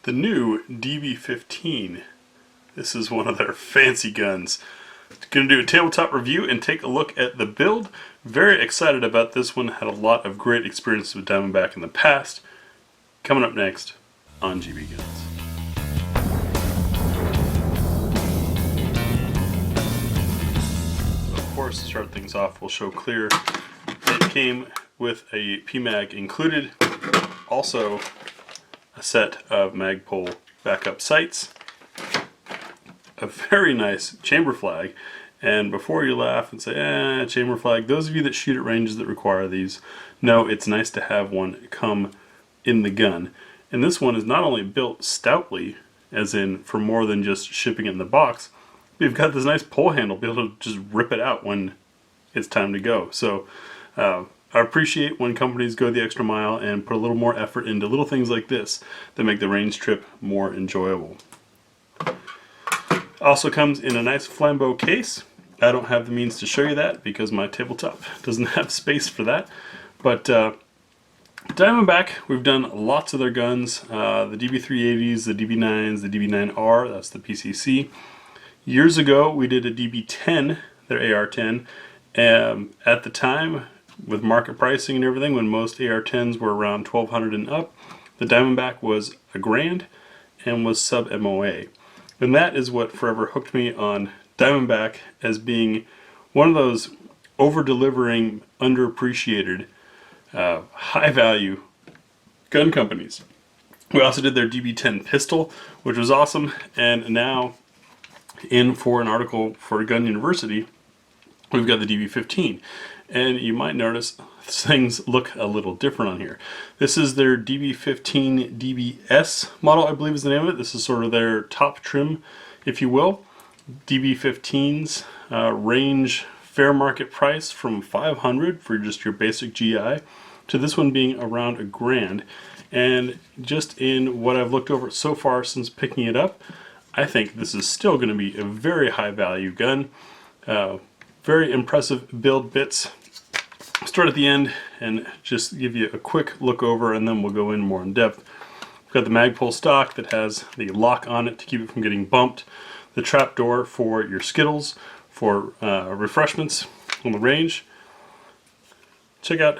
the new DB15. This is one of their fancy guns. Going to do a tabletop review and take a look at the build. Very excited about this one. Had a lot of great experiences with Diamondback in the past. Coming up next on GBGuns. Of course, to start things off, we'll show clear. It came with a PMag included. Also, a set of Magpul backup sights. A very nice chamber flag. And before you laugh and say, chamber flag, those of you that shoot at ranges that require these know it's nice to have one come in the gun. And this one is not only built stoutly, as in for more than just shipping it in the box, but you've got this nice pull handle to be able to just rip it out when it's time to go. So I appreciate when companies go the extra mile and put a little more effort into little things like this that make the range trip more enjoyable. Also comes in a nice flambeau case. I don't have the means to show you that because my tabletop doesn't have space for that. But Diamondback, we've done lots of their guns. The DB380s, the DB9s, the DB9R, that's the PCC. Years ago we did a DB10, their AR-10. At the time, with market pricing and everything, when most AR-10s were around $1,200 and up, the Diamondback was $1,000 and was sub MOA. And that is what forever hooked me on Diamondback as being one of those over-delivering, underappreciated, high-value gun companies. We also did their DB10 pistol, which was awesome, and now in for an article for Gun University, we've got the DB15. And you might notice things look a little different on here. This is their DB15 DBS model, I believe is the name of it. This is sort of their top trim, if you will. DB15s range fair market price from $500 for just your basic GI to this one being around $1,000. And just in what I've looked over so far since picking it up, I think this is still going to be a very high value gun. Very impressive build bits. Start at the end and just give you a quick look over, and then we'll go in more in depth. We've got the Magpul stock that has the lock on it to keep it from getting bumped. The trap door for your Skittles, for refreshments on the range. Check out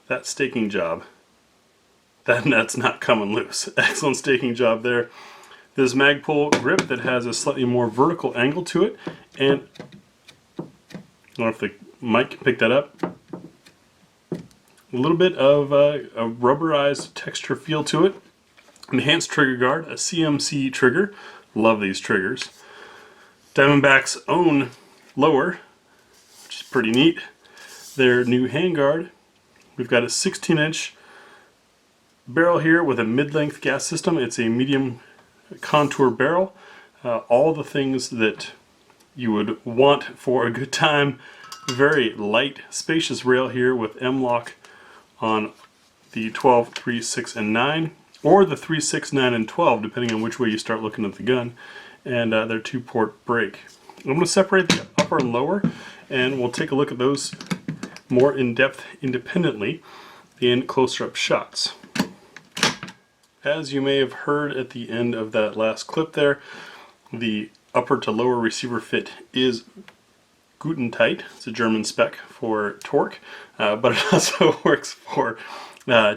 that staking job. That net's not coming loose. Excellent staking job there. This Magpul grip that has a slightly more vertical angle to it, and I don't know if the mic can pick that up. A little bit of a rubberized texture feel to it. Enhanced trigger guard, a CMC trigger. Love these triggers. Diamondback's own lower, which is pretty neat. Their new handguard. We've got a 16-inch barrel here with a mid-length gas system. It's a medium contour barrel. All the things that you would want for a good time. Very light, spacious rail here with M-LOK on the 12, 3, 6, and 9, or the 3, 6, 9, and 12, depending on which way you start looking at the gun, and their 2-port brake. I'm going to separate the upper and lower, and we'll take a look at those more in depth independently in closer-up shots. As you may have heard at the end of that last clip there, the upper to lower receiver fit is Gutentight. It's a German spec for torque, but it also works for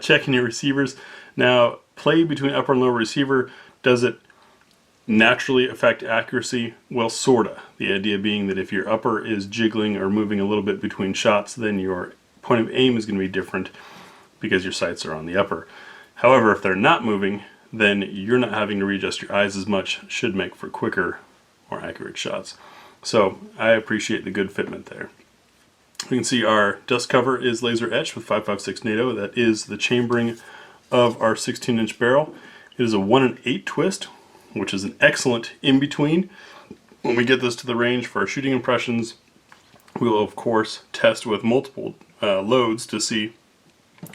checking your receivers. Now, play between upper and lower receiver, does it naturally affect accuracy? Well, sorta. The idea being that if your upper is jiggling or moving a little bit between shots, then your point of aim is going to be different because your sights are on the upper. However, if they're not moving, then you're not having to readjust your eyes as much, should make for quicker, more accurate shots. So I appreciate the good fitment there. You can see our dust cover is laser etched with 5.56 NATO. That is the chambering of our 16-inch barrel. It is a 1 1/8 twist, which is an excellent in-between. When we get this to the range for our shooting impressions, we will of course test with multiple loads to see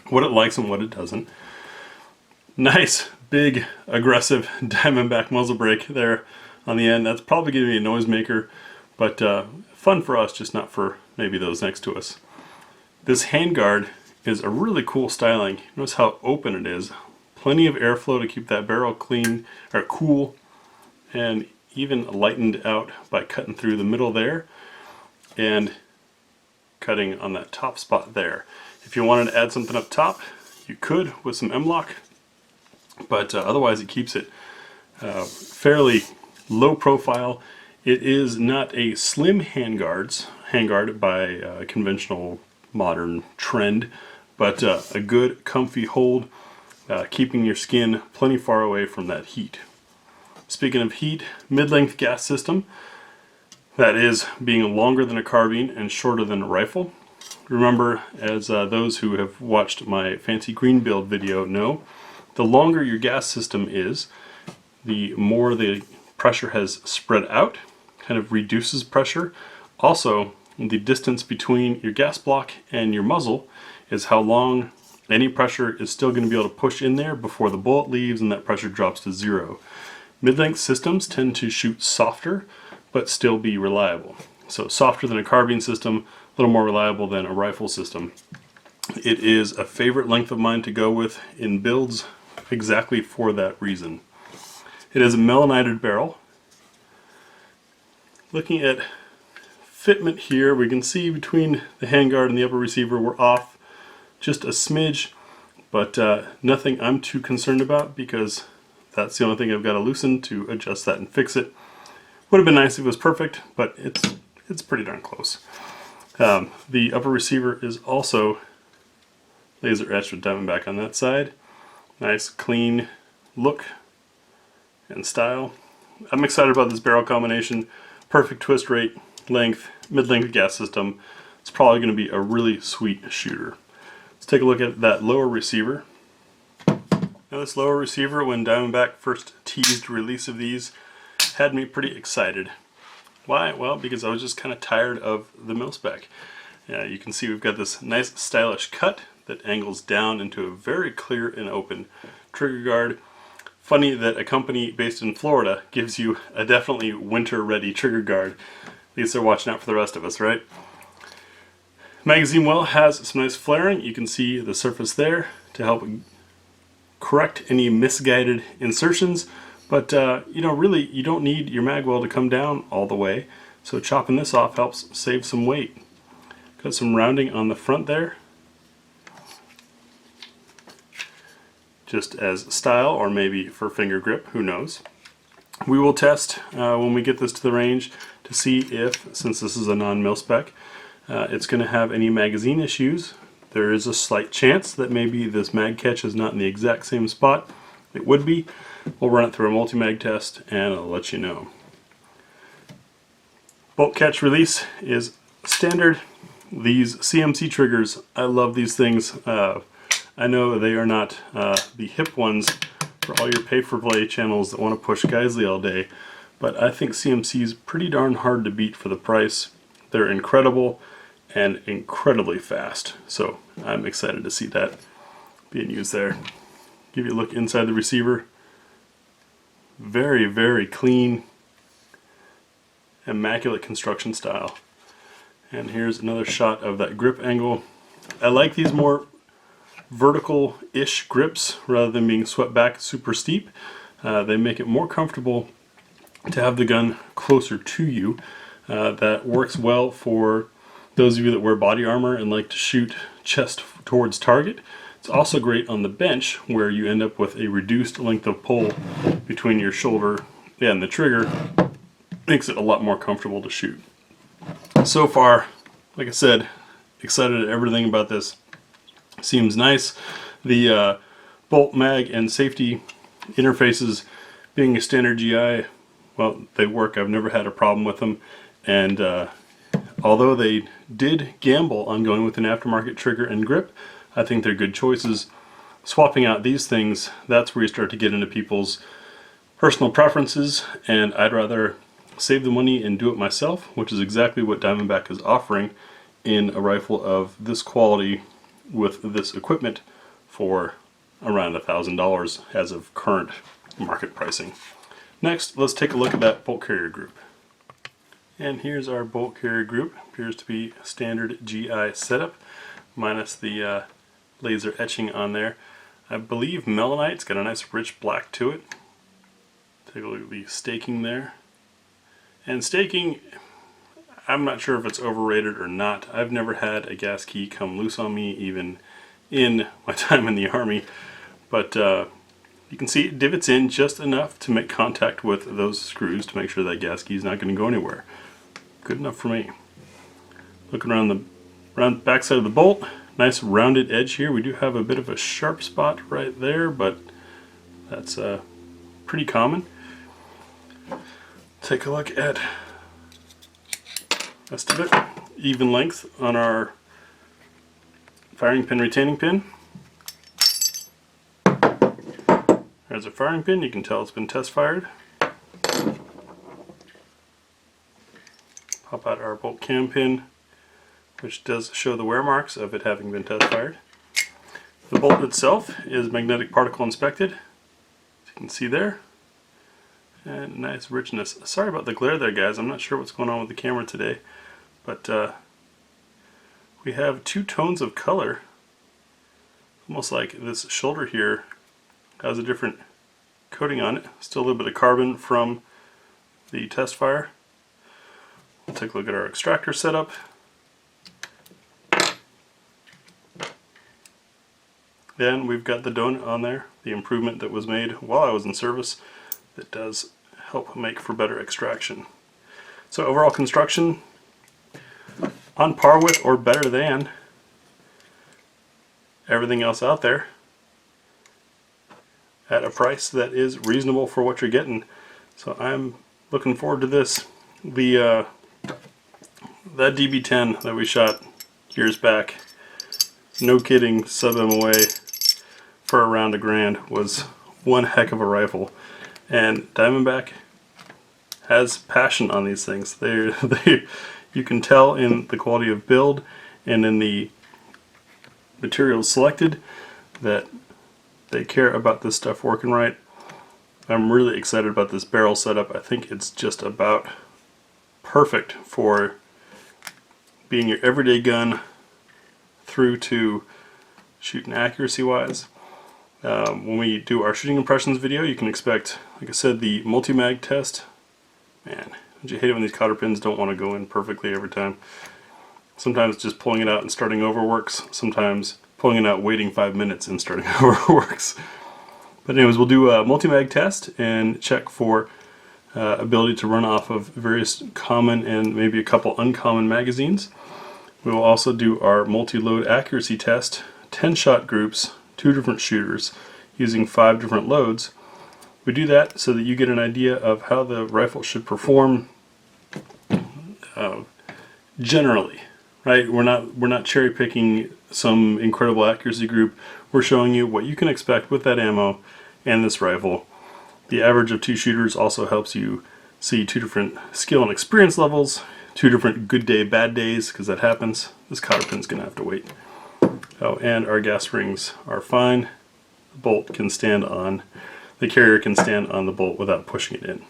what it likes and what it doesn't. Nice, big, aggressive Diamondback muzzle brake there on the end. That's probably going to be a noisemaker, but fun for us, just not for maybe those next to us. This handguard is a really cool styling. Notice how open it is. plenty of airflow to keep that barrel clean or cool, and even lightened out by cutting through the middle there and cutting on that top spot there. If you wanted to add something up top, you could with some M-LOK, but otherwise it keeps it fairly low profile. It is not a slim handguard by conventional modern trend, but a good comfy hold, keeping your skin plenty far away from that heat. Speaking of heat, mid-length gas system, that is being longer than a carbine and shorter than a rifle. Remember, as those who have watched my fancy green build video know, the longer your gas system is, the more the pressure has spread out, kind of reduces pressure. Also, the distance between your gas block and your muzzle is how long any pressure is still going to be able to push in there before the bullet leaves and that pressure drops to zero. Mid-length systems tend to shoot softer but still be reliable. So softer than a carbine system, a little more reliable than a rifle system. It is a favorite length of mine to go with in builds exactly for that reason. It is a melonided barrel. Looking at fitment here, we can see between the handguard and the upper receiver we're off just a smidge, but nothing I'm too concerned about because that's the only thing I've got to loosen to adjust that and fix it. Would have been nice if it was perfect, but it's pretty darn close. The upper receiver is also laser etched with Diamondback on that side. Nice clean look and style. I'm excited about this barrel combination. Perfect twist rate, length, mid-length gas system. It's probably going to be a really sweet shooter. Let's take a look at that lower receiver. Now this lower receiver, when Diamondback first teased release of these, had me pretty excited. Why? Well, because I was just kind of tired of the mil-spec. You can see we've got this nice stylish cut that angles down into a very clear and open trigger guard. Funny that a company based in Florida gives you a definitely winter-ready trigger guard. At least they're watching out for the rest of us, right? Magazine well has some nice flaring. You can see the surface there to help correct any misguided insertions. But you know, really, you don't need your mag well to come down all the way. So chopping this off helps save some weight. Got some rounding on the front there, just as style or maybe for finger grip, who knows. We will test when we get this to the range to see if, since this is a non-mil-spec, it's going to have any magazine issues. There is a slight chance that maybe this mag catch is not in the exact same spot. It would be. We'll run it through a multi-mag test and I'll let you know. Bolt catch release is standard. These CMC triggers, I love these things. I know they are not the hip ones for all your pay-for-play channels that want to push Geisley all day, but I think CMC is pretty darn hard to beat for the price. They're incredible and incredibly fast, so I'm excited to see that being used there. Give you a look inside the receiver. Very, very clean, immaculate construction style. And here's another shot of that grip angle. I like these more vertical-ish grips rather than being swept back super steep. They make it more comfortable to have the gun closer to you. That works well for those of you that wear body armor and like to shoot chest towards target. It's also great on the bench where you end up with a reduced length of pull between your shoulder and the trigger. Makes it a lot more comfortable to shoot. So far, like I said, excited at everything about this. Seems nice. The bolt mag and safety interfaces, being a standard GI, well, they work. I've never had a problem with them. And although they did gamble on going with an aftermarket trigger and grip, I think they're good choices. Swapping out these things, that's where you start to get into people's personal preferences, and I'd rather save the money and do it myself, which is exactly what Diamondback is offering in a rifle of this quality with this equipment for around $1,000 as of current market pricing. Next, let's take a look at that bolt carrier group. And here's our bolt carrier group. Appears to be standard GI setup, minus the laser etching on there. I believe melanite. It's got a nice rich black to it. Take a look at the staking there. And staking, I'm not sure if it's overrated or not. I've never had a gas key come loose on me, even in my time in the Army. But you can see it divots in just enough to make contact with those screws to make sure that gas key is not going to go anywhere. Good enough for me. Looking around the back side of the bolt, nice rounded edge here. We do have a bit of a sharp spot right there, but that's pretty common. Take a look at the rest of it. Even length on our firing pin retaining pin. There's a firing pin, you can tell it's been test fired. Pop out our bolt cam pin, which does show the wear marks of it having been test fired. The bolt itself is magnetic particle inspected, as you can see there. And nice richness. Sorry about the glare there, guys. I'm not sure what's going on with the camera today, but we have two tones of color. Almost like this shoulder here has a different coating on it. Still a little bit of carbon from the test fire. We'll take a look at our extractor setup. Then we've got the donut on there, the improvement that was made while I was in service that does help make for better extraction. So overall construction, on par with or better than everything else out there, at a price that is reasonable for what you're getting. So I'm looking forward to this. That DB10 that we shot years back, no kidding, sub MOA for around $1,000 was one heck of a rifle. And Diamondback has passion on these things. You can tell in the quality of build and in the materials selected that they care about this stuff working right. I'm really excited about this barrel setup. I think it's just about perfect for being your everyday gun through to shooting accuracy wise. When we do our shooting impressions video, you can expect, like I said, the multi-mag test. Man, don't you hate it when these cotter pins don't want to go in perfectly every time? Sometimes just pulling it out and starting over works. Sometimes pulling it out, waiting 5 minutes and starting over works. But anyways, we'll do a multi-mag test and check for ability to run off of various common and maybe a couple uncommon magazines. We will also do our multi-load accuracy test, 10-shot groups, 2 different shooters, using 5 different loads. We do that so that you get an idea of how the rifle should perform generally, right? We're not cherry picking some incredible accuracy group. We're showing you what you can expect with that ammo and this rifle. The average of 2 shooters also helps you see 2 different skill and experience levels, 2 different good day, bad days, because that happens. This cotter pin's gonna have to wait. Oh, and our gas rings are fine. The bolt can stand on, the carrier can stand on the bolt without pushing it in.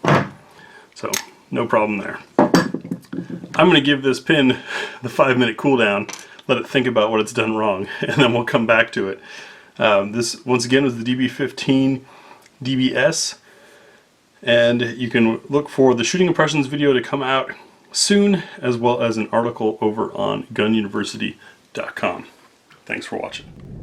So, no problem there. I'm going to give this pin the 5-minute cooldown, let it think about what it's done wrong, and then we'll come back to it. This, once again, is the DB15 DBS, and you can look for the shooting impressions video to come out soon, as well as an article over on gununiversity.com. Thanks for watching.